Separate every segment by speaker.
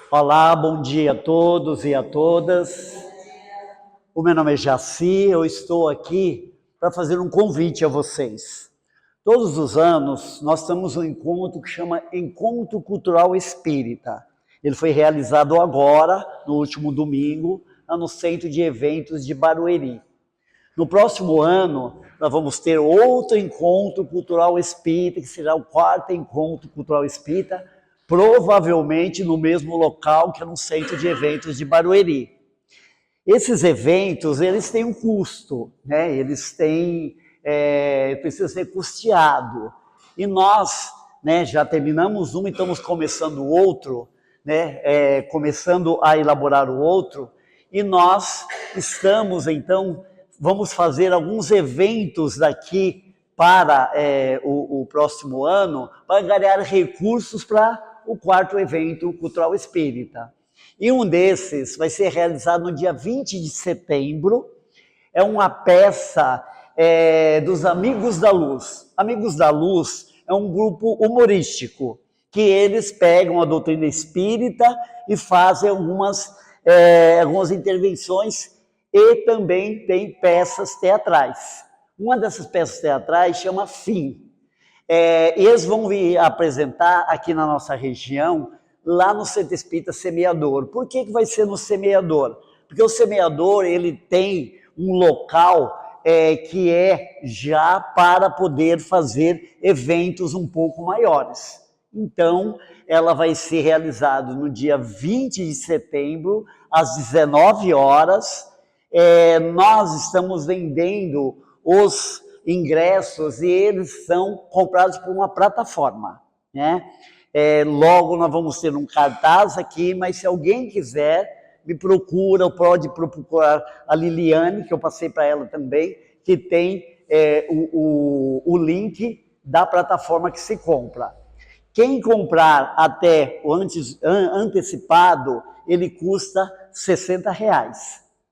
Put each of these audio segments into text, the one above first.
Speaker 1: Olá, bom dia a todos e a todas. O meu nome é Jaci, eu estou aqui para fazer um convite a vocês. Todos os anos nós temos um encontro que chama Encontro Cultural Espírita. Ele foi realizado agora, no último domingo, lá no Centro de Eventos de Barueri. No próximo ano, nós vamos ter outro Encontro Cultural Espírita, que será o 4º Encontro Cultural Espírita, provavelmente no mesmo local que é no Centro de Eventos de Barueri. Esses eventos, eles têm um custo, né? Eles têm, precisa ser custeado. E nós, né, já terminamos um e estamos começando o outro, né? Começando a elaborar o outro, e nós estamos, então, vamos fazer alguns eventos daqui para o próximo ano, para ganhar recursos para o 4º Evento Cultural Espírita. E um desses vai ser realizado no dia 20 de setembro, é uma peça dos Amigos da Luz. Amigos da Luz é um grupo humorístico, que eles pegam a doutrina espírita e fazem algumas intervenções e também tem peças teatrais. Uma dessas peças teatrais chama Fim. Eles vão vir apresentar aqui na nossa região, lá no Centro Espírita Semeador. Por que vai ser no Semeador? Porque o Semeador ele tem um local que é já para poder fazer eventos um pouco maiores. Então, ela vai ser realizada no dia 20 de setembro, às 19 horas. Nós estamos vendendo os ingressos e eles são comprados por uma plataforma, né? Logo nós vamos ter um cartaz aqui, mas se alguém quiser, me procura, ou pode procurar a Liliane, que eu passei para ela também, que tem o link da plataforma que se compra. Quem comprar até o antecipado, ele custa R$60.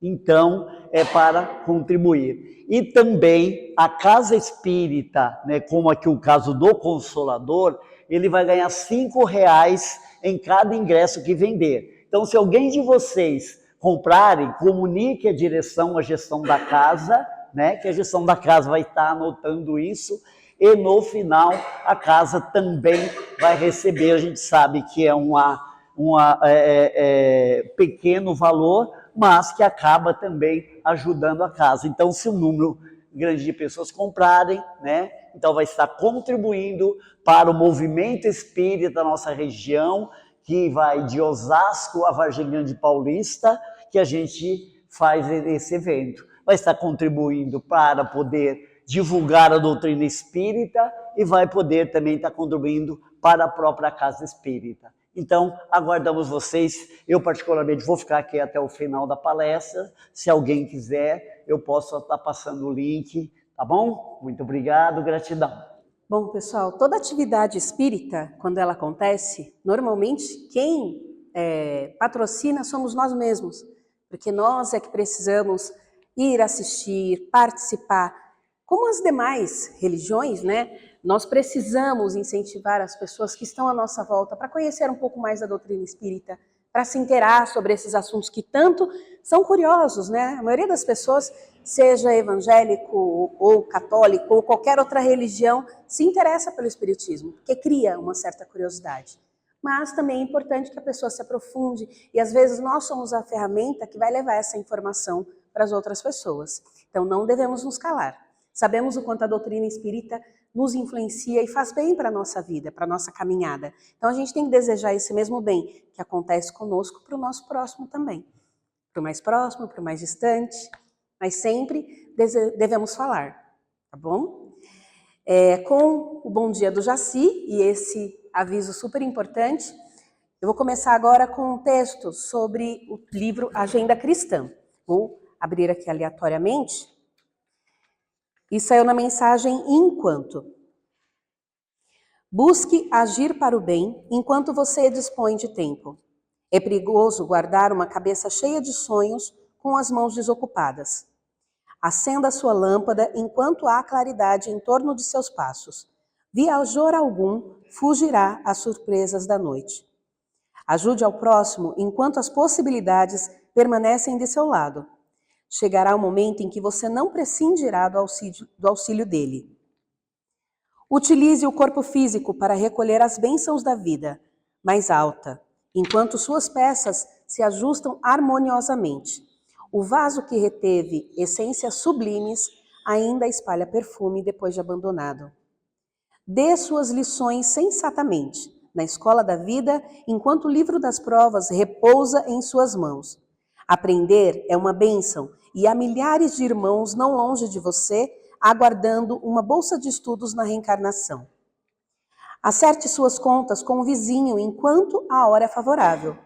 Speaker 1: Então, é para contribuir. E também a Casa Espírita, né, como aqui o caso do Consolador, ele vai ganhar R$5 em cada ingresso que vender. Então, se alguém de vocês comprarem, comunique a direção, a gestão da casa, né, que a gestão da casa vai estar anotando isso, e no final a casa também vai receber. A gente sabe que é um pequeno valor, mas que acaba também ajudando a casa. Então, se um número grande de pessoas comprarem, né, então vai estar contribuindo para o movimento espírita da nossa região, que vai de Osasco a Vargem Grande Paulista, que a gente faz esse evento. Vai estar contribuindo para poder divulgar a doutrina espírita e vai poder também estar contribuindo para a própria Casa Espírita. Então, aguardamos vocês. Eu, particularmente, vou ficar aqui até o final da palestra. Se alguém quiser, eu posso estar passando o link, tá bom? Muito obrigado, gratidão.
Speaker 2: Bom, pessoal, toda atividade espírita, quando ela acontece, normalmente quem patrocina somos nós mesmos, porque nós é que precisamos ir assistir, participar. Como as demais religiões, né? Nós precisamos incentivar as pessoas que estão à nossa volta para conhecer um pouco mais da doutrina espírita, para se inteirar sobre esses assuntos que tanto são curiosos, né? A maioria das pessoas, seja evangélico ou católico ou qualquer outra religião, se interessa pelo espiritismo, porque cria uma certa curiosidade. Mas também é importante que a pessoa se aprofunde e às vezes nós somos a ferramenta que vai levar essa informação para as outras pessoas. Então não devemos nos calar. Sabemos o quanto a doutrina espírita nos influencia e faz bem para a nossa vida, para a nossa caminhada. Então a gente tem que desejar esse mesmo bem que acontece conosco para o nosso próximo também. Para o mais próximo, para o mais distante, mas sempre devemos falar, tá bom? Com o Bom Dia do Jaci e esse aviso super importante, eu vou começar agora com um texto sobre o livro Agenda Cristã. Vou abrir aqui aleatoriamente. E saiu na mensagem enquanto. Busque agir para o bem enquanto você dispõe de tempo. É perigoso guardar uma cabeça cheia de sonhos com as mãos desocupadas. Acenda sua lâmpada enquanto há claridade em torno de seus passos. Viajor algum fugirá às surpresas da noite. Ajude ao próximo enquanto as possibilidades permanecem de seu lado. Chegará o momento em que você não prescindirá do auxílio dele. Utilize o corpo físico para recolher as bênçãos da vida, mais alta, enquanto suas peças se ajustam harmoniosamente. O vaso que reteve essências sublimes ainda espalha perfume depois de abandonado. Dê suas lições sensatamente, na escola da vida, enquanto o livro das provas repousa em suas mãos. Aprender é uma bênção e há milhares de irmãos não longe de você, aguardando uma bolsa de estudos na reencarnação. Acerte suas contas com o vizinho enquanto a hora é favorável.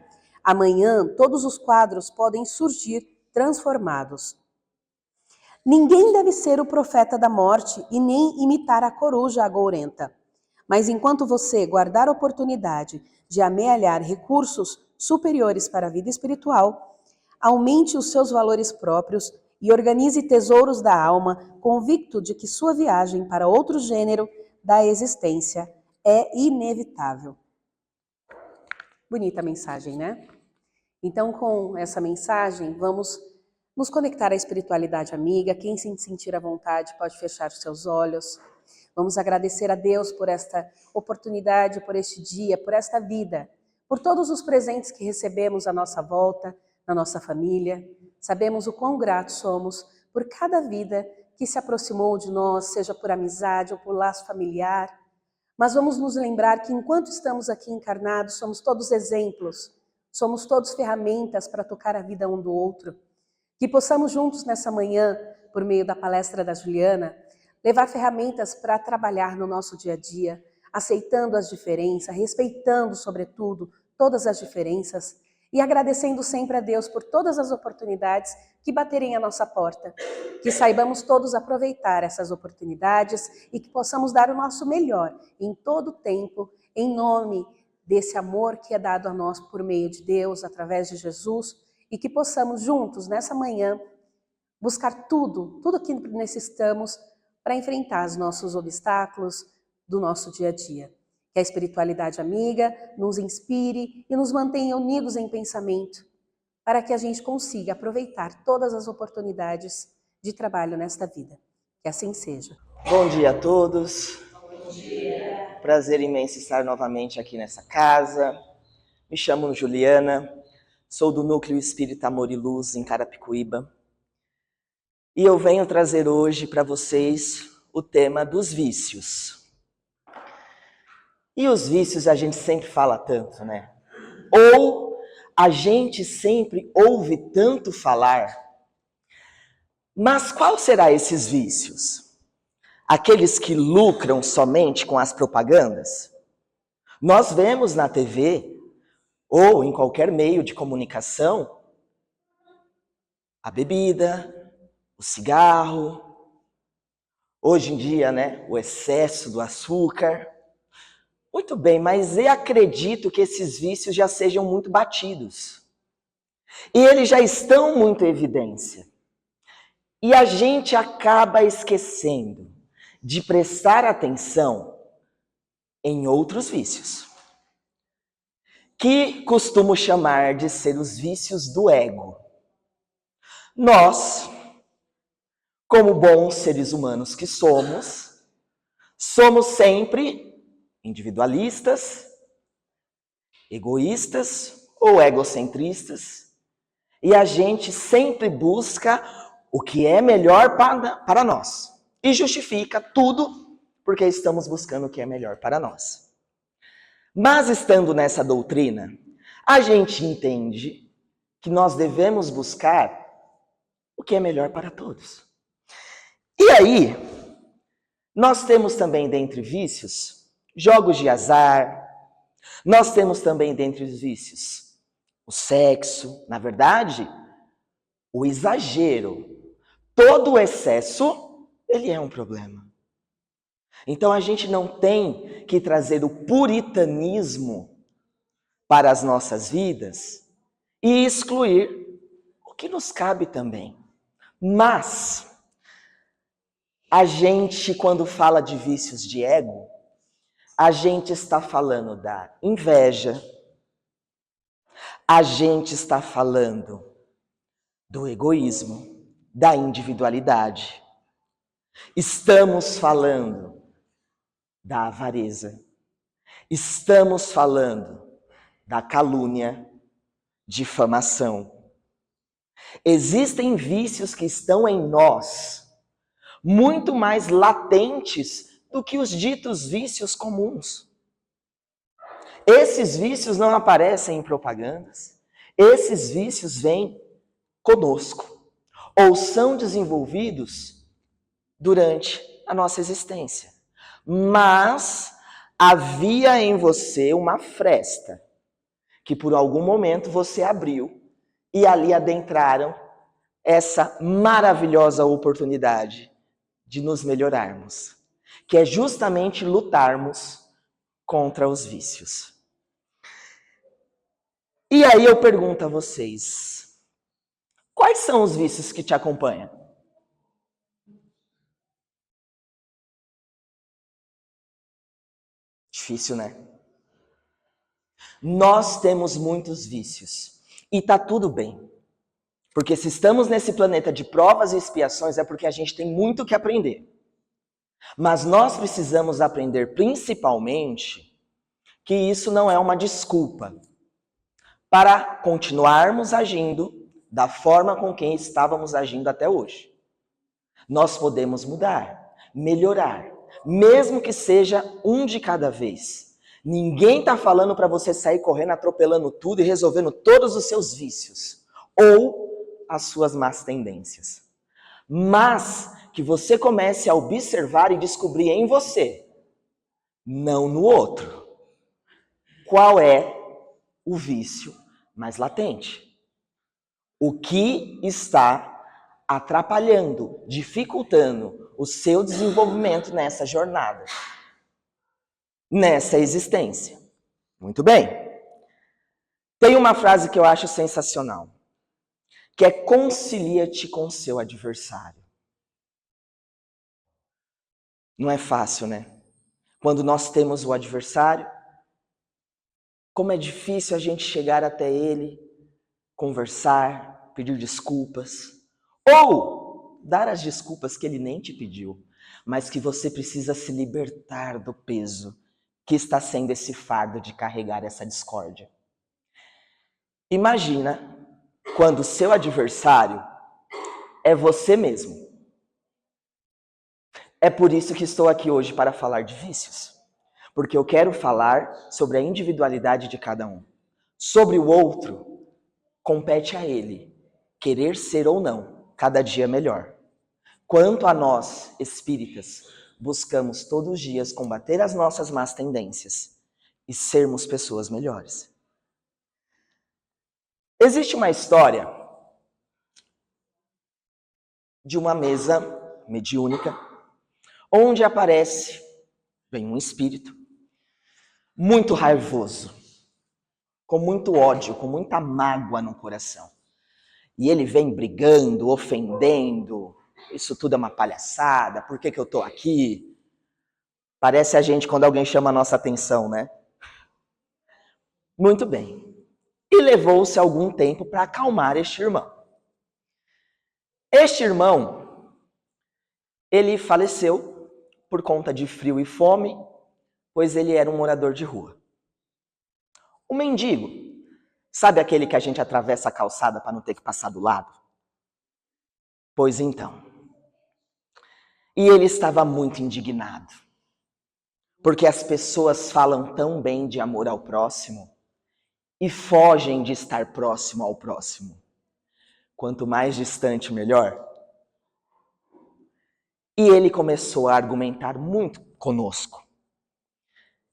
Speaker 2: Amanhã, todos os quadros podem surgir transformados. Ninguém deve ser o profeta da morte e nem imitar a coruja agourenta. Mas enquanto você guardar a oportunidade de amealhar recursos superiores para a vida espiritual, aumente os seus valores próprios e organize tesouros da alma, convicto de que sua viagem para outro gênero da existência é inevitável. Bonita mensagem, né? Então, com essa mensagem, vamos nos conectar à espiritualidade amiga. Quem se sentir à vontade pode fechar os seus olhos. Vamos agradecer a Deus por esta oportunidade, por este dia, por esta vida, por todos os presentes que recebemos à nossa volta, na nossa família. Sabemos o quão gratos somos por cada vida que se aproximou de nós, seja por amizade ou por laço familiar. Mas vamos nos lembrar que enquanto estamos aqui encarnados, somos todos exemplos, somos todos ferramentas para tocar a vida um do outro. Que possamos juntos nessa manhã, por meio da palestra da Juliana, levar ferramentas para trabalhar no nosso dia a dia, aceitando as diferenças, respeitando, sobretudo, todas as diferenças e agradecendo sempre a Deus por todas as oportunidades que baterem à nossa porta. Que saibamos todos aproveitar essas oportunidades e que possamos dar o nosso melhor em todo o tempo, em nome desse amor que é dado a nós por meio de Deus, através de Jesus, e que possamos juntos, nessa manhã, buscar tudo que necessitamos para enfrentar os nossos obstáculos do nosso dia a dia. Que a espiritualidade amiga nos inspire e nos mantenha unidos em pensamento, para que a gente consiga aproveitar todas as oportunidades de trabalho nesta vida. Que assim seja.
Speaker 3: Bom dia a todos.
Speaker 2: Bom dia.
Speaker 3: Prazer imenso estar novamente aqui nessa casa. Me chamo Juliana, sou do Núcleo Espírita Amor e Luz em Carapicuíba. E eu venho trazer hoje para vocês o tema dos vícios. E os vícios a gente sempre fala tanto, né? Ou a gente sempre ouve tanto falar. Mas qual será esses vícios? Aqueles que lucram somente com as propagandas? Nós vemos na TV ou em qualquer meio de comunicação a bebida, o cigarro, hoje em dia, né, o excesso do açúcar. Muito bem, mas eu acredito que esses vícios já sejam muito batidos. E eles já estão muito em evidência. E a gente acaba esquecendo de prestar atenção em outros vícios, que costumo chamar de ser os vícios do ego. Nós, como bons seres humanos que somos sempre individualistas, egoístas ou egocentristas, e a gente sempre busca o que é melhor para nós. E justifica tudo porque estamos buscando o que é melhor para nós. Mas estando nessa doutrina, a gente entende que nós devemos buscar o que é melhor para todos. E aí, nós temos também dentre vícios, jogos de azar, nós temos também dentre os vícios o sexo, na verdade, o exagero. Todo o excesso, ele é um problema. Então a gente não tem que trazer o puritanismo para as nossas vidas e excluir o que nos cabe também. Mas a gente, quando fala de vícios de ego, a gente está falando da inveja, a gente está falando do egoísmo, da individualidade. Estamos falando da avareza. Estamos falando da calúnia, difamação. Existem vícios que estão em nós, muito mais latentes do que os ditos vícios comuns. Esses vícios não aparecem em propagandas. Esses vícios vêm conosco, ou são desenvolvidos durante a nossa existência. Mas havia em você uma fresta, que por algum momento você abriu, e ali adentraram essa maravilhosa oportunidade de nos melhorarmos, que é justamente lutarmos contra os vícios. E aí eu pergunto a vocês, quais são os vícios que te acompanham? Difícil, né? Nós temos muitos vícios e tá tudo bem. Porque se estamos nesse planeta de provas e expiações é porque a gente tem muito que aprender. Mas nós precisamos aprender principalmente que isso não é uma desculpa para continuarmos agindo da forma com que estávamos agindo até hoje. Nós podemos mudar, melhorar, mesmo que seja um de cada vez. Ninguém está falando para você sair correndo, atropelando tudo e resolvendo todos os seus vícios ou as suas más tendências. Mas que você comece a observar e descobrir em você, não no outro, qual é o vício mais latente. O que está atrapalhando, dificultando o seu desenvolvimento nessa jornada. nessa existência. Muito bem. Tem uma frase que eu acho sensacional, que é: concilia-te com seu adversário. Não é fácil, né? Quando nós temos o adversário, como é difícil a gente chegar até ele, conversar, pedir desculpas, ou dar as desculpas que ele nem te pediu, mas que você precisa se libertar do peso que está sendo esse fardo de carregar essa discórdia. Imagina quando o seu adversário é você mesmo. É por isso que estou aqui hoje para falar de vícios. Porque eu quero falar sobre a individualidade de cada um. Sobre o outro, compete a ele querer ser ou não cada dia melhor. Quanto a nós, espíritas, buscamos todos os dias combater as nossas más tendências e sermos pessoas melhores. Existe uma história de uma mesa mediúnica onde vem um espírito muito raivoso, com muito ódio, com muita mágoa no coração. E ele vem brigando, ofendendo, isso tudo é uma palhaçada, por que eu estou aqui? Parece a gente quando alguém chama a nossa atenção, né? Muito bem. E levou-se algum tempo para acalmar este irmão. Este irmão, ele faleceu por conta de frio e fome, pois ele era um morador de rua. O mendigo, sabe aquele que a gente atravessa a calçada para não ter que passar do lado? Pois então. E ele estava muito indignado, porque as pessoas falam tão bem de amor ao próximo e fogem de estar próximo ao próximo. Quanto mais distante, melhor. E ele começou a argumentar muito conosco.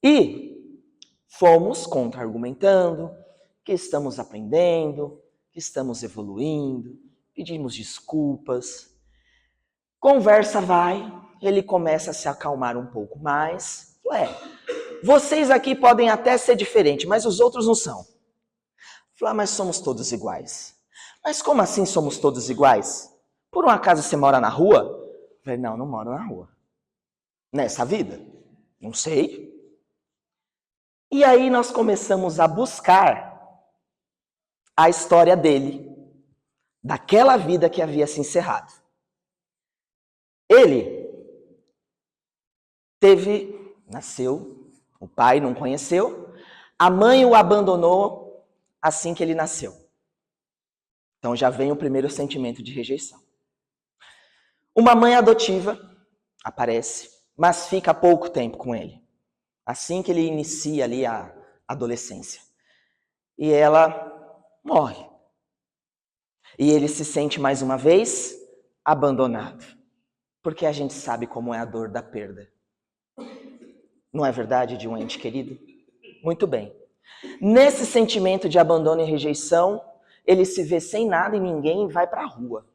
Speaker 3: E fomos contra-argumentando, que estamos aprendendo, que estamos evoluindo, pedimos desculpas. Conversa vai, ele começa a se acalmar um pouco mais. Vocês aqui podem até ser diferentes, mas os outros não são. Mas somos todos iguais. Mas como assim somos todos iguais? Por um acaso você mora na rua? Não, não moro na rua. Nessa vida? Não sei. E aí nós começamos a buscar a história dele, daquela vida que havia se encerrado. Ele nasceu, o pai não conheceu, a mãe o abandonou assim que ele nasceu. Então já vem o primeiro sentimento de rejeição. Uma mãe adotiva aparece, mas fica pouco tempo com ele. Assim que ele inicia ali a adolescência. E ela morre. E ele se sente mais uma vez abandonado. Porque a gente sabe como é a dor da perda. Não é verdade, de um ente querido? Muito bem. Nesse sentimento de abandono e rejeição, ele se vê sem nada e ninguém e vai para a rua.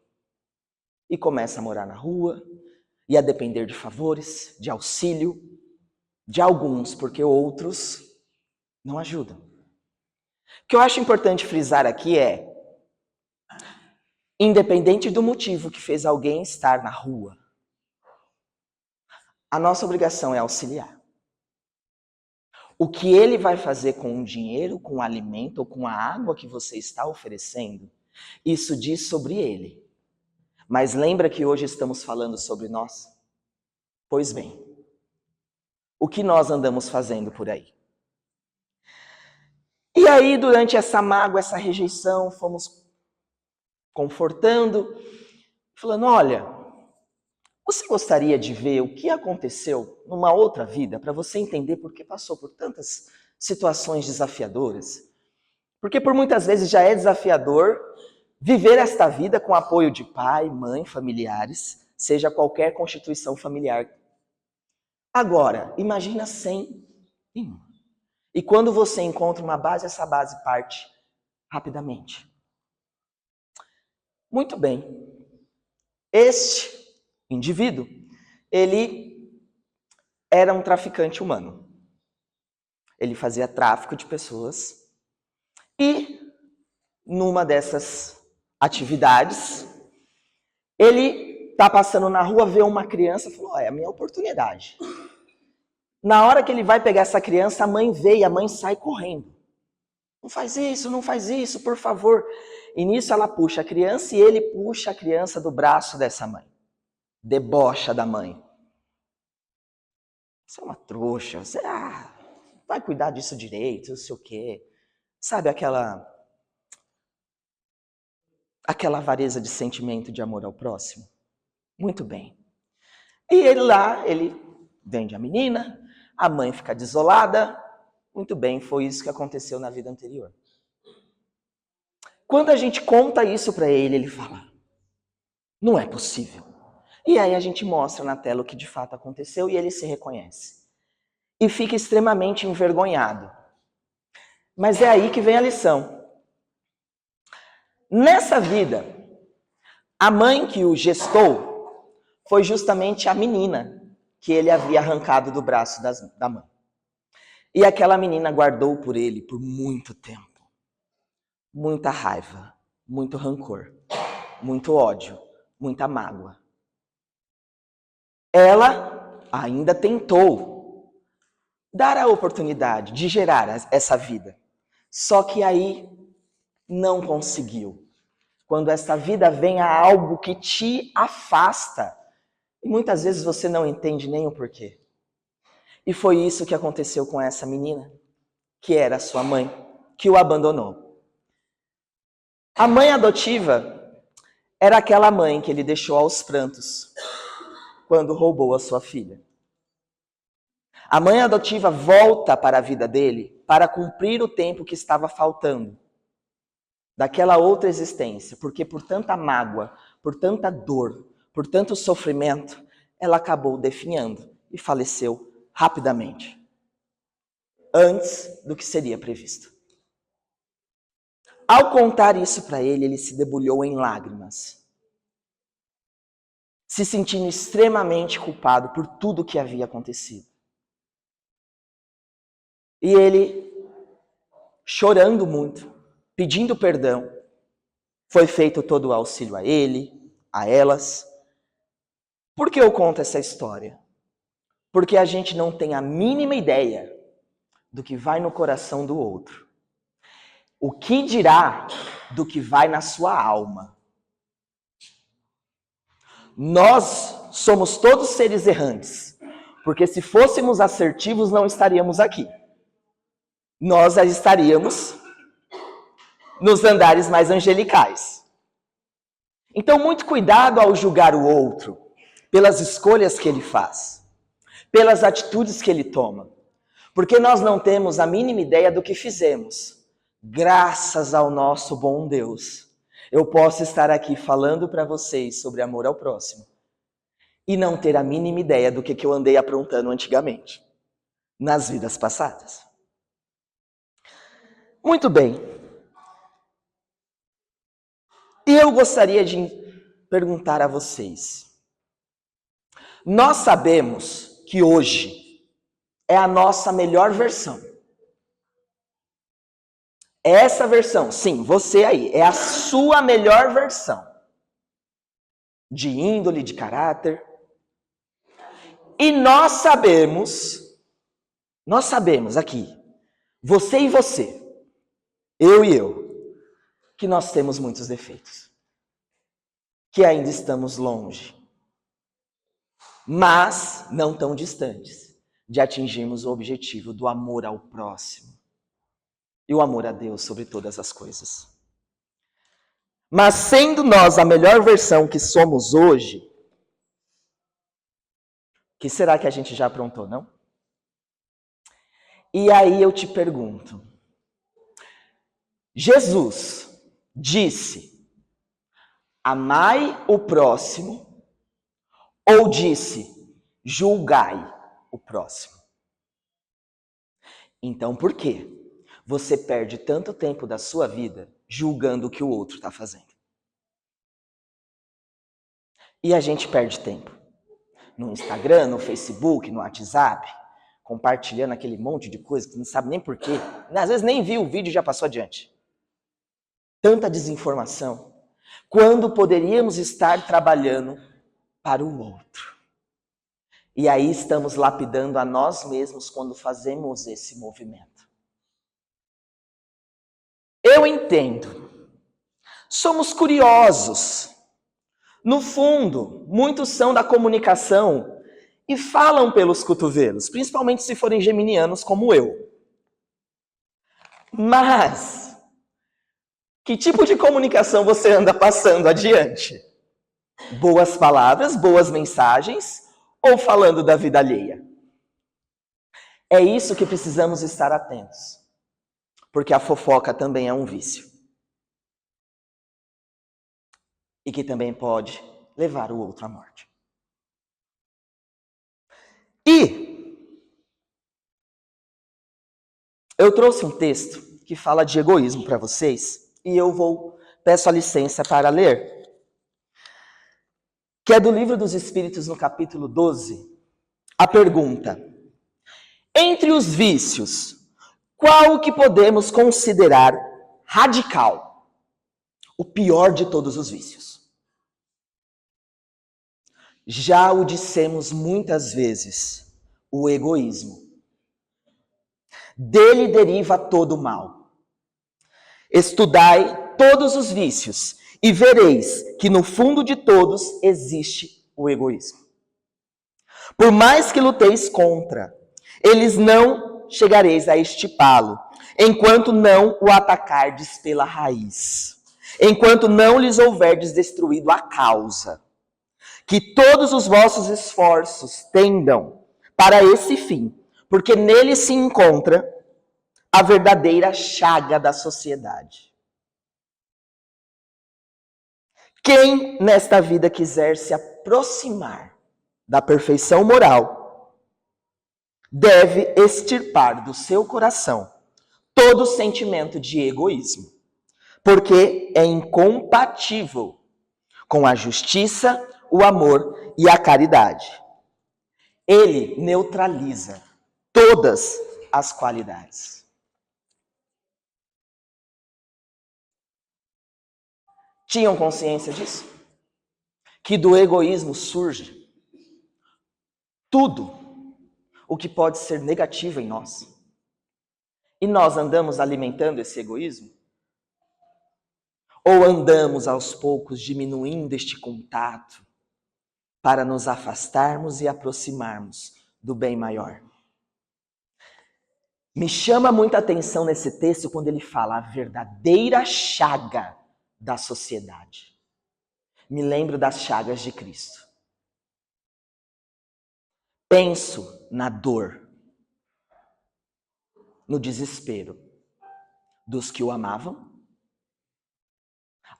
Speaker 3: E começa a morar na rua, e a depender de favores, de auxílio, de alguns, porque outros não ajudam. O que eu acho importante frisar aqui é, independente do motivo que fez alguém estar na rua, a nossa obrigação é auxiliar. O que ele vai fazer com o dinheiro, com o alimento ou com a água que você está oferecendo, isso diz sobre ele. Mas lembra que hoje estamos falando sobre nós? Pois bem, o que nós andamos fazendo por aí? E aí, durante essa mágoa, essa rejeição, fomos confortando, falando, olha, você gostaria de ver o que aconteceu numa outra vida, para você entender por que passou por tantas situações desafiadoras? Porque por muitas vezes já é desafiador viver esta vida com apoio de pai, mãe, familiares, seja qualquer constituição familiar. Agora, imagina sem nenhuma. E quando você encontra uma base, essa base parte rapidamente. Muito bem. Este indivíduo, ele era um traficante humano. Ele fazia tráfico de pessoas. E, numa dessas atividades, ele está passando na rua, vê uma criança e falou, é a minha oportunidade. Na hora que ele vai pegar essa criança, a mãe vê e a mãe sai correndo. Não faz isso, por favor. E nisso ela puxa a criança e ele puxa a criança do braço dessa mãe. Debocha da mãe. Você é uma trouxa, você vai cuidar disso direito, não sei o quê. Sabe aquela avareza de sentimento de amor ao próximo? Muito bem. E ele vende a menina, a mãe fica desolada. Muito bem, foi isso que aconteceu na vida anterior. Quando a gente conta isso para ele, ele fala, não é possível. E aí a gente mostra na tela o que de fato aconteceu e ele se reconhece. E fica extremamente envergonhado. Mas é aí que vem a lição. Nessa vida, a mãe que o gestou foi justamente a menina que ele havia arrancado do braço da mãe. E aquela menina guardou por ele por muito tempo. Muita raiva, muito rancor, muito ódio, muita mágoa. Ela ainda tentou dar a oportunidade de gerar essa vida. Só que aí não conseguiu. Quando essa vida vem a algo que te afasta, e muitas vezes você não entende nem o porquê. E foi isso que aconteceu com essa menina, que era sua mãe, que o abandonou. A mãe adotiva era aquela mãe que ele deixou aos prantos quando roubou a sua filha. A mãe adotiva volta para a vida dele para cumprir o tempo que estava faltando daquela outra existência, porque por tanta mágoa, por tanta dor, por tanto sofrimento, ela acabou definhando e faleceu rapidamente, antes do que seria previsto. Ao contar isso para ele, ele se debulhou em lágrimas, se sentindo extremamente culpado por tudo que havia acontecido. E ele, chorando muito, pedindo perdão, foi feito todo o auxílio a ele, a elas. Por que eu conto essa história? Porque a gente não tem a mínima ideia do que vai no coração do outro. O que dirá do que vai na sua alma? Nós somos todos seres errantes, porque se fôssemos assertivos não estaríamos aqui. Nós já estaríamos nos andares mais angelicais. Então, muito cuidado ao julgar o outro pelas escolhas que ele faz, pelas atitudes que ele toma, porque nós não temos a mínima ideia do que fizemos. Graças ao nosso bom Deus, eu posso estar aqui falando para vocês sobre amor ao próximo e não ter a mínima ideia do que eu andei aprontando antigamente, nas vidas passadas. Muito bem. E eu gostaria de perguntar a vocês. Nós sabemos que hoje é a nossa melhor versão. Essa versão, sim, você aí, é a sua melhor versão. De índole, de caráter. E nós sabemos aqui, você e você, eu e eu, que nós temos muitos defeitos. Que ainda estamos longe. Mas não tão distantes de atingirmos o objetivo do amor ao próximo. E o amor a Deus sobre todas as coisas. Mas sendo nós a melhor versão que somos hoje, o que será que a gente já aprontou, não? E aí eu te pergunto, Jesus disse, amai o próximo, ou disse, julgai o próximo? Então por quê? Você perde tanto tempo da sua vida julgando o que o outro está fazendo. E a gente perde tempo no Instagram, no Facebook, no WhatsApp, compartilhando aquele monte de coisa que não sabe nem por quê. Às vezes nem viu o vídeo e já passou adiante. Tanta desinformação. Quando poderíamos estar trabalhando para o outro. E aí estamos lapidando a nós mesmos quando fazemos esse movimento. Eu entendo. Somos curiosos. No fundo, muitos são da comunicação e falam pelos cotovelos, principalmente se forem geminianos como eu. Mas, que tipo de comunicação você anda passando adiante? Boas palavras, boas mensagens ou falando da vida alheia? É isso que precisamos estar atentos, porque a fofoca também é um vício. E que também pode levar o outro à morte. E eu trouxe um texto que fala de egoísmo para vocês e peço a licença para ler, que é do Livro dos Espíritos, no capítulo 12, a pergunta: entre os vícios, qual o que podemos considerar radical? O pior de todos os vícios. Já o dissemos muitas vezes, o egoísmo. Dele deriva todo o mal. Estudai todos os vícios e vereis que no fundo de todos existe o egoísmo. Por mais que luteis contra, eles não chegareis a estipá-lo, enquanto não o atacardes pela raiz, enquanto não lhes houverdes destruído a causa. Que todos os vossos esforços tendam para esse fim, porque nele se encontra a verdadeira chaga da sociedade. Quem nesta vida quiser se aproximar da perfeição moral, deve extirpar do seu coração todo sentimento de egoísmo, porque é incompatível com a justiça, o amor e a caridade. Ele neutraliza todas as qualidades. Tinham consciência disso? Que do egoísmo surge tudo o que pode ser negativo em nós. E nós andamos alimentando esse egoísmo? Ou andamos aos poucos diminuindo este contato para nos afastarmos e aproximarmos do bem maior? Me chama muita atenção nesse texto quando ele fala a verdadeira chaga da sociedade. Me lembro das chagas de Cristo. Penso na dor, no desespero dos que o amavam,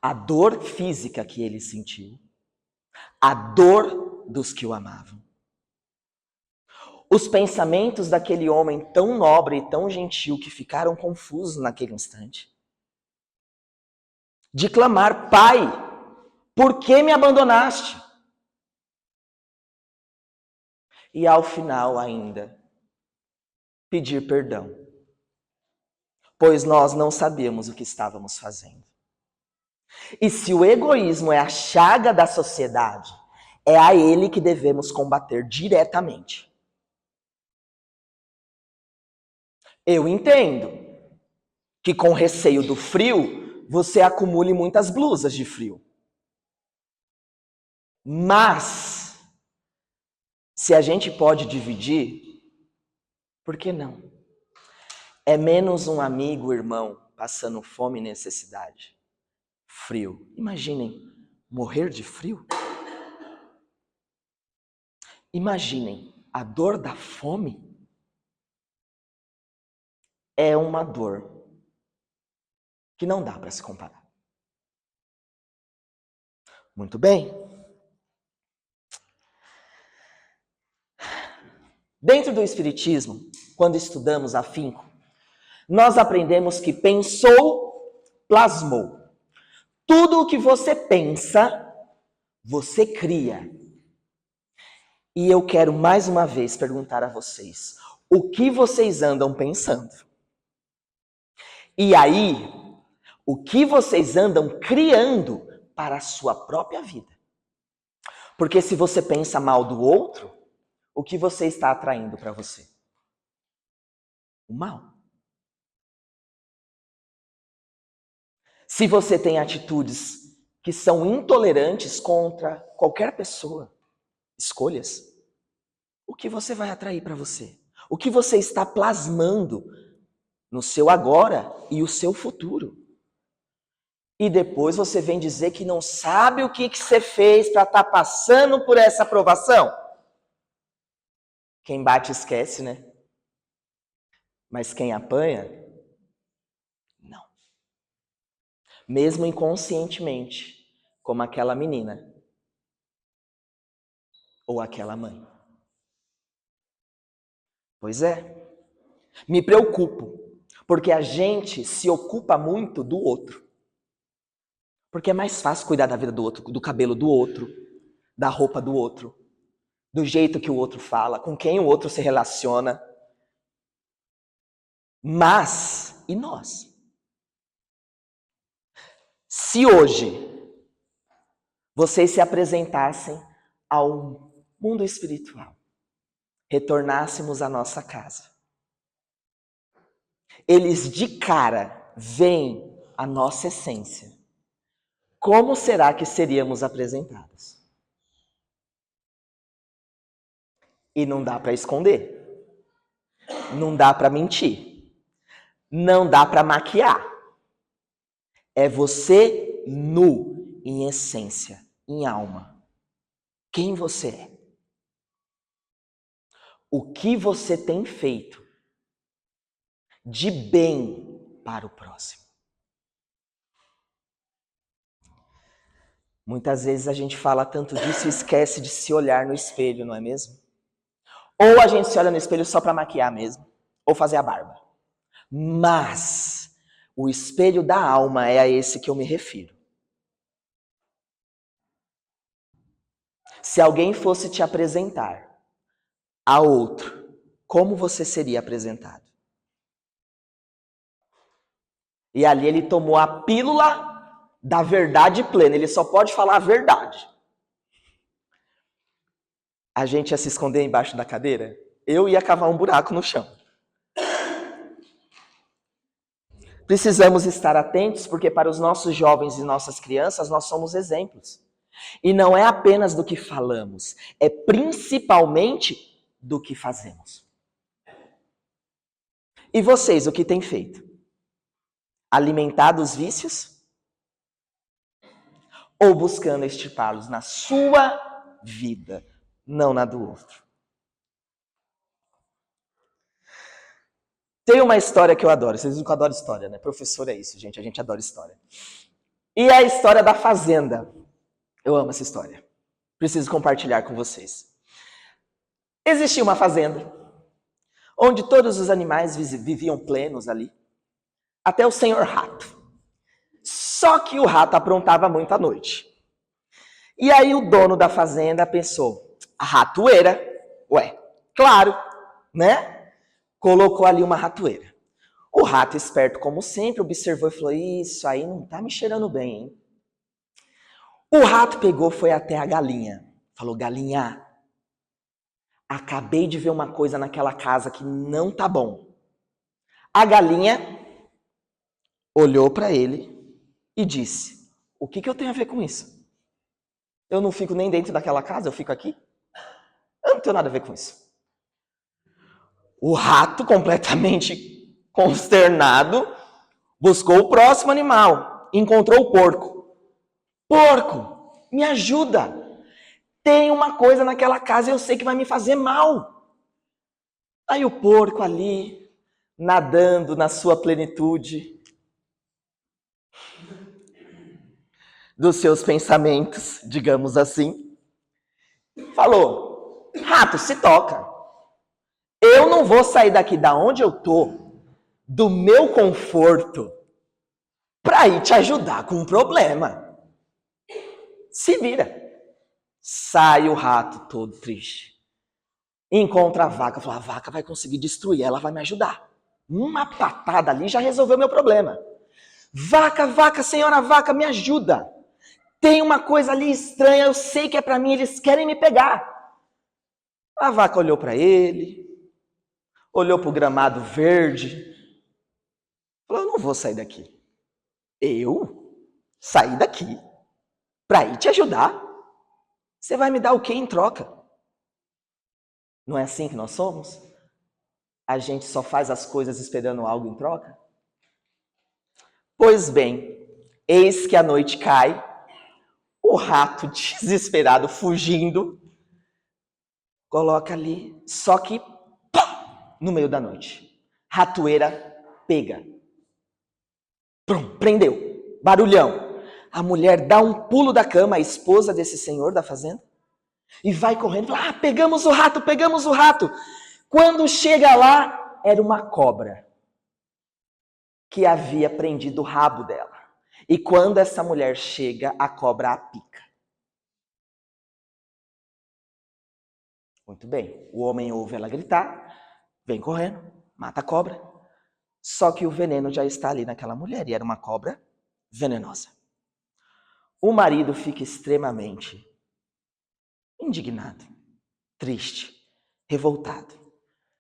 Speaker 3: a dor física que ele sentiu, a dor dos que o amavam. Os pensamentos daquele homem tão nobre e tão gentil que ficaram confusos naquele instante. De clamar: Pai, por que me abandonaste? E ao final ainda, pedir perdão, pois nós não sabíamos o que estávamos fazendo. E se o egoísmo é a chaga da sociedade, é a ele que devemos combater diretamente. Eu entendo que com receio do frio, você acumule muitas blusas de frio. Mas, se a gente pode dividir, por que não? É menos um amigo, irmão, passando fome e necessidade. Frio. Imaginem, morrer de frio. Imaginem, a dor da fome é uma dor que não dá para se comparar. Muito bem. Dentro do Espiritismo, quando estudamos afinco, nós aprendemos que pensou, plasmou. Tudo o que você pensa, você cria. E eu quero mais uma vez perguntar a vocês, o que vocês andam pensando. E aí, o que vocês andam criando para a sua própria vida. Porque se você pensa mal do outro, o que você está atraindo para você? O mal. Se você tem atitudes que são intolerantes contra qualquer pessoa, escolhas, o que você vai atrair para você? O que você está plasmando no seu agora e o seu futuro? E depois você vem dizer que não sabe o que você fez para estar passando por essa aprovação? Quem bate esquece, né? Mas quem apanha, não. Mesmo inconscientemente, como aquela menina ou aquela mãe. Pois é. Me preocupo, porque a gente se ocupa muito do outro. Porque é mais fácil cuidar da vida do outro, do cabelo do outro, da roupa do outro, do jeito que o outro fala, com quem o outro se relaciona. Mas, e nós? Se hoje vocês se apresentassem ao mundo espiritual, retornássemos à nossa casa, eles de cara veem a nossa essência. Como será que seríamos apresentados? E não dá para esconder. Não dá para mentir. Não dá para maquiar. É você nu, em essência, em alma. Quem você é? O que você tem feito de bem para o próximo? Muitas vezes a gente fala tanto disso e esquece de se olhar no espelho, não é mesmo? Ou a gente se olha no espelho só para maquiar mesmo, ou fazer a barba. Mas o espelho da alma é a esse que eu me refiro. Se alguém fosse te apresentar a outro, como você seria apresentado? E ali ele tomou a pílula da verdade plena. Ele só pode falar a verdade. A gente ia se esconder embaixo da cadeira? Eu ia cavar um buraco no chão. Precisamos estar atentos, porque para os nossos jovens e nossas crianças, nós somos exemplos. E não é apenas do que falamos, é principalmente do que fazemos. E vocês, o que têm feito? Alimentado os vícios? Ou buscando extirpá-los na sua vida, não na do outro? Tem uma história que eu adoro. Vocês dizem que eu adoro história, né? Professor é isso, gente. A gente adora história. E é a história da fazenda. Eu amo essa história. Preciso compartilhar com vocês. Existia uma fazenda onde todos os animais viviam plenos ali. Até o senhor rato. Só que o rato aprontava muito à noite. E aí o dono da fazenda pensou, a ratoeira, claro, né? Colocou ali uma ratoeira. O rato, esperto como sempre, observou e falou, isso aí não tá me cheirando bem, hein? O rato pegou, foi até a galinha. Falou, galinha, acabei de ver uma coisa naquela casa que não tá bom. A galinha olhou para ele e disse, o que eu tenho a ver com isso? Eu não fico nem dentro daquela casa, eu fico aqui? Eu não tenho nada a ver com isso. O rato, completamente consternado, buscou o próximo animal, encontrou o porco. Porco, me ajuda! Tem uma coisa naquela casa e eu sei que vai me fazer mal. Aí o porco ali, nadando na sua plenitude, dos seus pensamentos, digamos assim, falou, rato, se toca. Eu não vou sair daqui da onde eu tô, do meu conforto, para ir te ajudar com um problema. Se vira. Sai o rato todo triste. Encontra a vaca, fala, a vaca vai conseguir destruir, ela vai me ajudar. Uma patada ali já resolveu meu problema. Vaca, vaca, senhora vaca, me ajuda. Tem uma coisa ali estranha, eu sei que é para mim, eles querem me pegar. A vaca olhou para ele, olhou para o gramado verde, falou, eu não vou sair daqui. Eu? Sair daqui? Para ir te ajudar? Você vai me dar o que em troca? Não é assim que nós somos? A gente só faz as coisas esperando algo em troca? Pois bem, eis que a noite cai, o rato desesperado, fugindo, coloca ali, só que pá, no meio da noite, ratoeira pega. Prum, prendeu, barulhão. A mulher dá um pulo da cama, a esposa desse senhor da fazenda, e vai correndo, fala, pegamos o rato, pegamos o rato. Quando chega lá, era uma cobra que havia prendido o rabo dela. E quando essa mulher chega, a cobra a pica. Muito bem, o homem ouve ela gritar, vem correndo, mata a cobra. Só que o veneno já está ali naquela mulher, e era uma cobra venenosa. O marido fica extremamente indignado, triste, revoltado.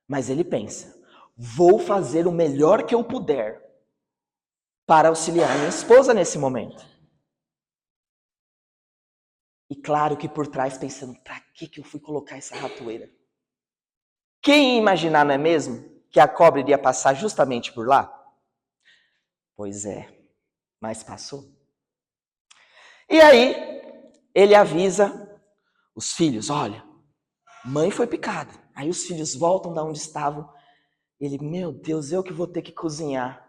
Speaker 3: Mas ele pensa, vou fazer o melhor que eu puder para auxiliar minha esposa nesse momento. E claro que por trás pensando, para que eu fui colocar essa ratoeira? Quem ia imaginar, não é mesmo, que a cobra iria passar justamente por lá? Pois é, mas passou. E aí, ele avisa os filhos, olha, mãe foi picada. Aí os filhos voltam da onde estavam. Ele, meu Deus, eu que vou ter que cozinhar.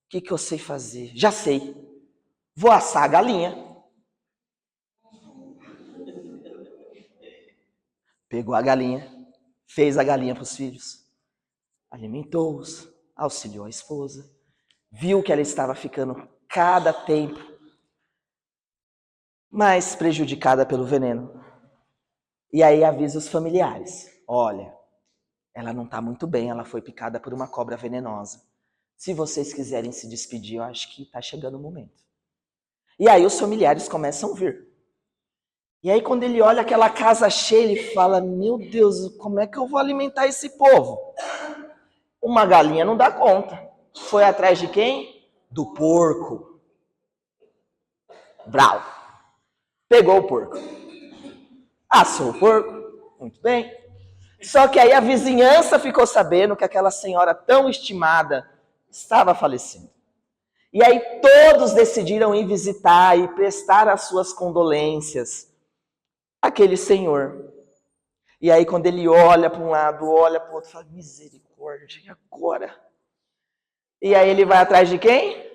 Speaker 3: O que eu sei fazer? Já sei. Vou assar a galinha. Pegou a galinha, fez a galinha para os filhos, alimentou-os, auxiliou a esposa, viu que ela estava ficando cada tempo mais prejudicada pelo veneno. E aí avisa os familiares, olha, ela não está muito bem, ela foi picada por uma cobra venenosa. Se vocês quiserem se despedir, eu acho que está chegando o momento. E aí os familiares começam a vir. E aí quando ele olha aquela casa cheia, ele fala, meu Deus, como é que eu vou alimentar esse povo? Uma galinha não dá conta. Foi atrás de quem? Do porco. Brau. Pegou o porco. Assou o porco. Muito bem. Só que aí a vizinhança ficou sabendo que aquela senhora tão estimada estava falecendo. E aí todos decidiram ir visitar e prestar as suas condolências àquele senhor. E aí quando ele olha para um lado, olha para o outro, fala, misericórdia, e agora? E aí ele vai atrás de quem?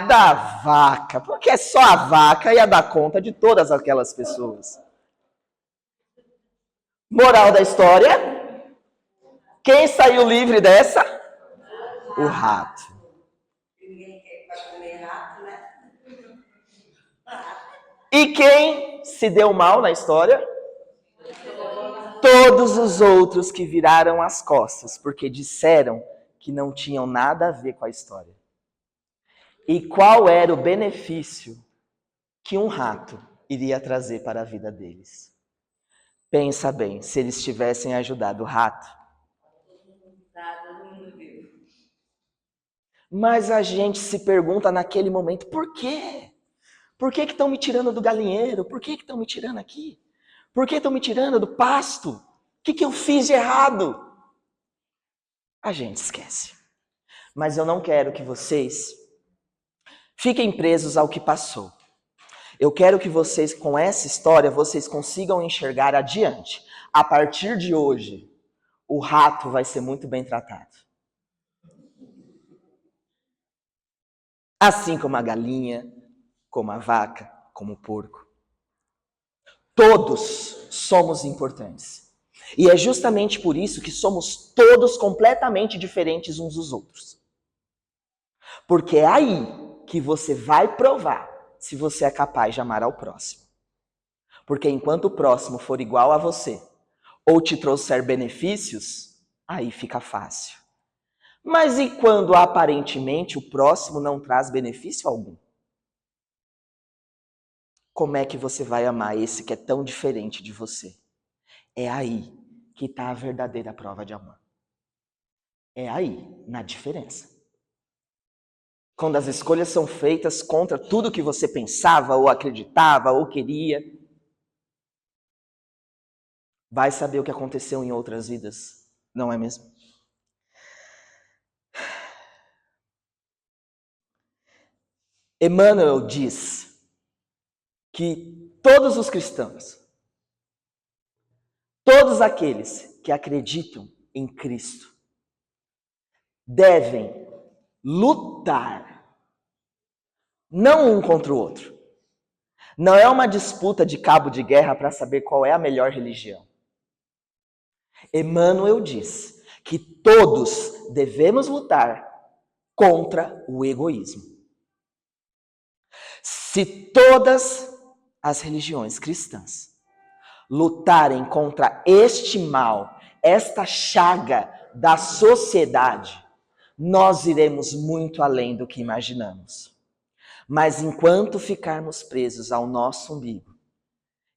Speaker 3: Da vaca. Porque só a vaca ia dar conta de todas aquelas pessoas. Moral da história, quem saiu livre dessa? O rato. E quem se deu mal na história? Todos os outros que viraram as costas, porque disseram que não tinham nada a ver com a história. E qual era o benefício que um rato iria trazer para a vida deles? Pensa bem, se eles tivessem ajudado o rato. Mas a gente se pergunta naquele momento, por quê? Por que estão me tirando do galinheiro? Por que estão me tirando aqui? Por que estão me tirando do pasto? O que eu fiz de errado? A gente esquece. Mas eu não quero que vocês fiquem presos ao que passou. Eu quero que vocês, com essa história, vocês consigam enxergar adiante. A partir de hoje, o rato vai ser muito bem tratado. Assim como a galinha, como a vaca, como o porco. Todos somos importantes. E é justamente por isso que somos todos completamente diferentes uns dos outros. Porque é aí que você vai provar se você é capaz de amar ao próximo. Porque enquanto o próximo for igual a você, ou te trouxer benefícios, aí fica fácil. Mas e quando aparentemente o próximo não traz benefício algum? Como é que você vai amar esse que é tão diferente de você? É aí que está a verdadeira prova de amor. É aí, na diferença. Quando as escolhas são feitas contra tudo que você pensava, ou acreditava, ou queria. Vai saber o que aconteceu em outras vidas, não é mesmo? Emmanuel diz que todos os cristãos, todos aqueles que acreditam em Cristo, devem lutar, não um contra o outro. Não é uma disputa de cabo de guerra para saber qual é a melhor religião. Emmanuel diz que todos devemos lutar contra o egoísmo. Se todas as religiões cristãs lutarem contra este mal, esta chaga da sociedade, nós iremos muito além do que imaginamos. Mas enquanto ficarmos presos ao nosso umbigo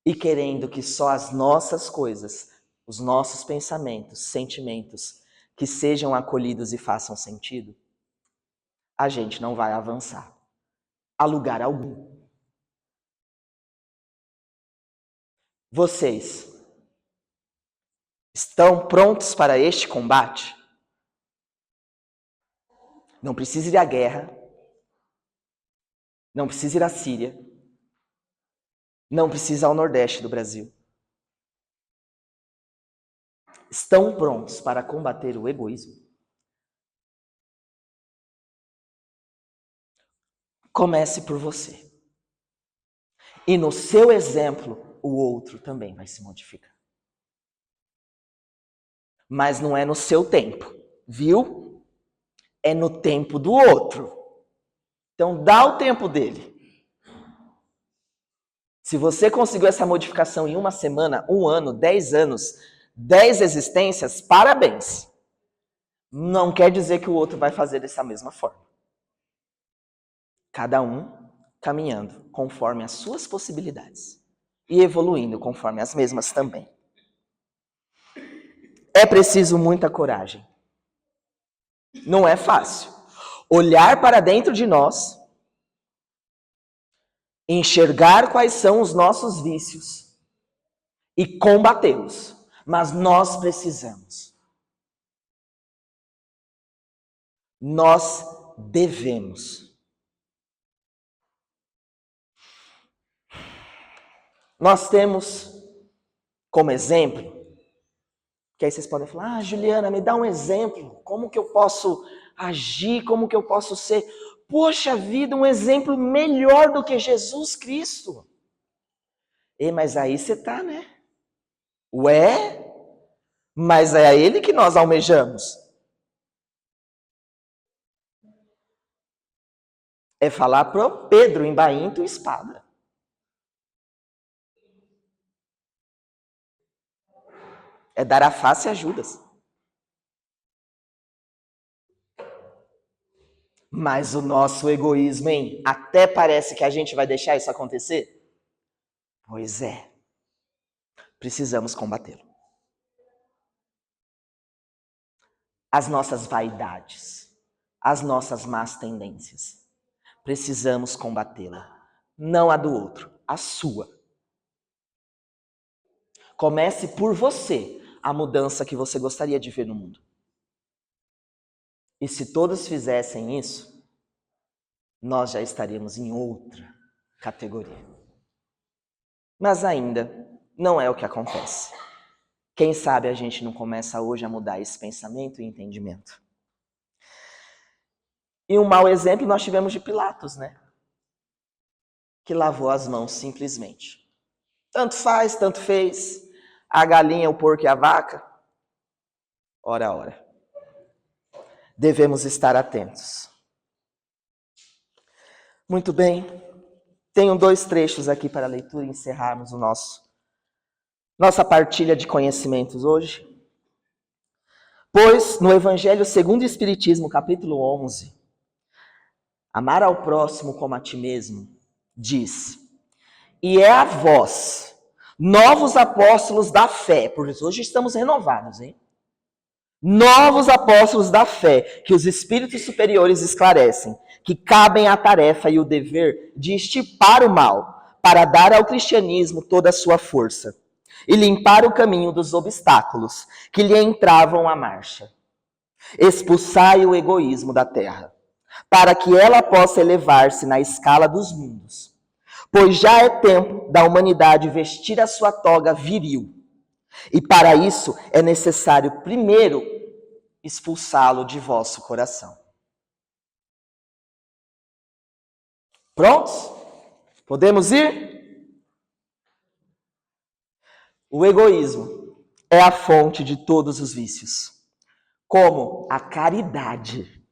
Speaker 3: e querendo que só as nossas coisas, os nossos pensamentos, sentimentos, que sejam acolhidos e façam sentido, a gente não vai avançar a lugar algum. Vocês estão prontos para este combate? Não precisa ir à guerra, não precisa ir à Síria, não precisa ir ao Nordeste do Brasil. Estão prontos para combater o egoísmo? Comece por você. E no seu exemplo, o outro também vai se modificar. Mas não é no seu tempo, viu? É no tempo do outro. Então dá o tempo dele. Se você conseguiu essa modificação em 1 semana, 1 ano, 10 anos, 10 existências, parabéns. Não quer dizer que o outro vai fazer dessa mesma forma. Cada um caminhando conforme as suas possibilidades e evoluindo conforme as mesmas também. É preciso muita coragem. Não é fácil. Olhar para dentro de nós, enxergar quais são os nossos vícios e combatê-los. Mas nós precisamos. Nós devemos. Nós temos como exemplo, que aí vocês podem falar, Juliana, me dá um exemplo, como que eu posso agir, como que eu posso ser? Poxa vida, um exemplo melhor do que Jesus Cristo. Mas aí você tá, né? Ué? Mas é a ele que nós almejamos. É falar pro Pedro, embainha tua espada. É dar a face a Judas. Mas o nosso egoísmo, hein? Até parece que a gente vai deixar isso acontecer. Pois é. Precisamos combatê-lo. As nossas vaidades, as nossas más tendências. Precisamos combatê-la. Não a do outro, a sua. Comece por você a mudança que você gostaria de ver no mundo. E se todos fizessem isso, nós já estaríamos em outra categoria. Mas ainda não é o que acontece. Quem sabe a gente não começa hoje a mudar esse pensamento e entendimento. E um mau exemplo nós tivemos de Pilatos, né? Que lavou as mãos simplesmente. Tanto faz, tanto fez. A galinha, o porco e a vaca. Ora, ora. Devemos estar atentos. Muito bem. Tenho 2 trechos aqui para a leitura e encerrarmos o nosso Nossa partilha de conhecimentos hoje. Pois, no Evangelho segundo o Espiritismo, capítulo 11, amar ao próximo como a ti mesmo, diz: e é a vós, novos apóstolos da fé, por isso hoje estamos renovados, hein? Novos apóstolos da fé, que os espíritos superiores esclarecem, que cabem a tarefa e o dever de extirpar o mal, para dar ao cristianismo toda a sua força, e limpar o caminho dos obstáculos que lhe entravam a marcha. Expulsai o egoísmo da terra, para que ela possa elevar-se na escala dos mundos. Pois já é tempo da humanidade vestir a sua toga viril. E para isso é necessário primeiro expulsá-lo de vosso coração. Prontos? Podemos ir? O egoísmo é a fonte de todos os vícios, como a caridade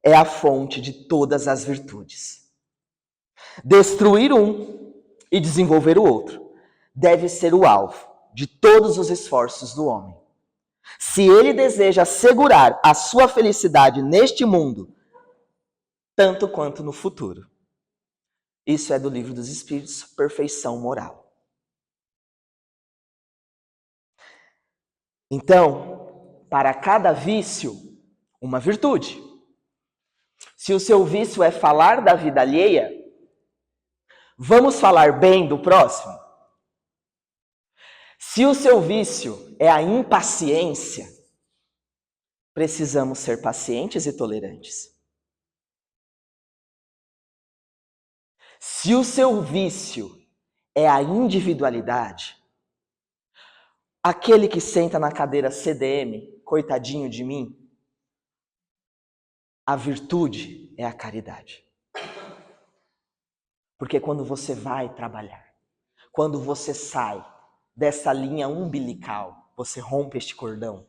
Speaker 3: é a fonte de todas as virtudes. Destruir um e desenvolver o outro deve ser o alvo de todos os esforços do homem. Se ele deseja assegurar a sua felicidade neste mundo, tanto quanto no futuro. Isso é do Livro dos Espíritos, Perfeição Moral. Então, para cada vício, uma virtude. Se o seu vício é falar da vida alheia, vamos falar bem do próximo? Se o seu vício é a impaciência, precisamos ser pacientes e tolerantes. Se o seu vício é a individualidade, aquele que senta na cadeira CDM, coitadinho de mim, a virtude é a caridade. Porque quando você vai trabalhar, quando você sai dessa linha umbilical, você rompe este cordão,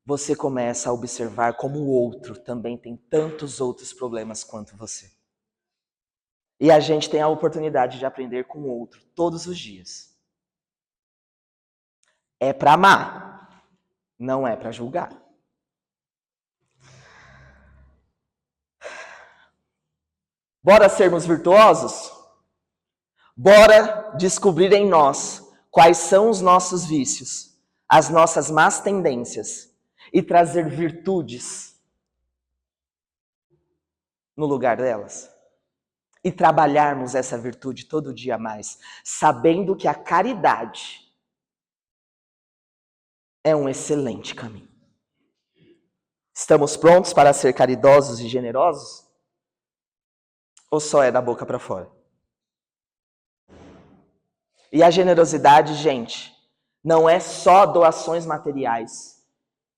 Speaker 3: você começa a observar como o outro também tem tantos outros problemas quanto você. E a gente tem a oportunidade de aprender com o outro todos os dias. É para amar, não é para julgar. Bora sermos virtuosos? Bora descobrir em nós quais são os nossos vícios, as nossas más tendências e trazer virtudes no lugar delas. E trabalharmos essa virtude todo dia mais, sabendo que a caridade é um excelente caminho. Estamos prontos para ser caridosos e generosos? Ou só é da boca para fora? E a generosidade, gente, não é só doações materiais.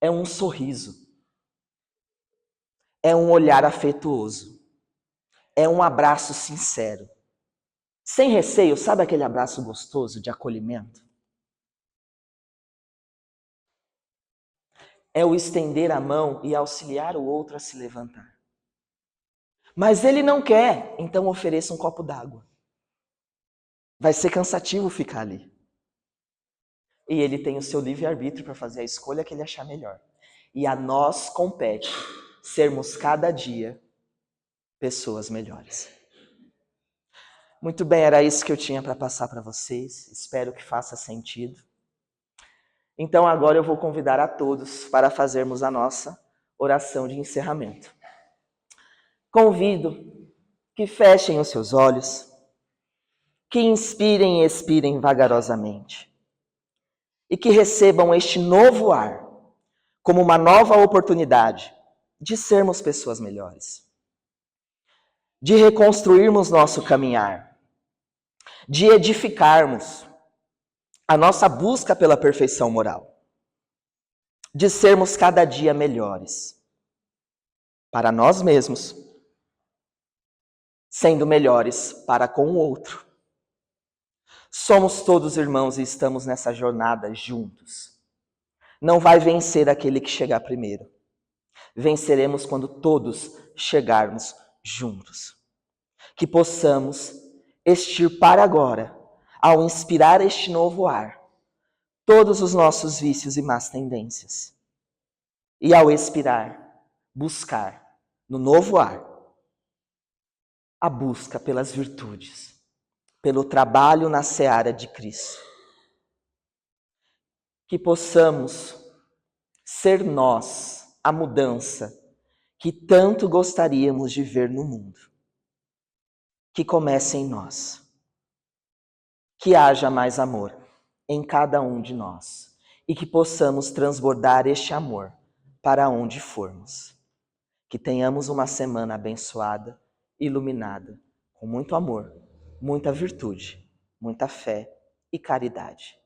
Speaker 3: É um sorriso. É um olhar afetuoso. É um abraço sincero. Sem receio, sabe aquele abraço gostoso de acolhimento? É o estender a mão e auxiliar o outro a se levantar. Mas ele não quer, então ofereça um copo d'água. Vai ser cansativo ficar ali. E ele tem o seu livre-arbítrio para fazer a escolha que ele achar melhor. E a nós compete sermos cada dia pessoas melhores. Muito bem, era isso que eu tinha para passar para vocês. Espero que faça sentido. Então agora eu vou convidar a todos para fazermos a nossa oração de encerramento. Convido que fechem os seus olhos, que inspirem e expirem vagarosamente e que recebam este novo ar como uma nova oportunidade de sermos pessoas melhores, de reconstruirmos nosso caminhar, de edificarmos a nossa busca pela perfeição moral, de sermos cada dia melhores para nós mesmos, sendo melhores para com o outro. Somos todos irmãos e estamos nessa jornada juntos. Não vai vencer aquele que chegar primeiro. Venceremos quando todos chegarmos juntos. Que possamos extirpar agora, ao inspirar este novo ar, todos os nossos vícios e más tendências. E ao expirar, buscar no novo ar a busca pelas virtudes, pelo trabalho na seara de Cristo. Que possamos ser nós a mudança que tanto gostaríamos de ver no mundo. Que comece em nós. Que haja mais amor em cada um de nós e que possamos transbordar este amor para onde formos. Que tenhamos uma semana abençoada, iluminada, com muito amor, muita virtude, muita fé e caridade.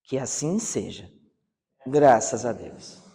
Speaker 3: Que assim seja. Graças a Deus.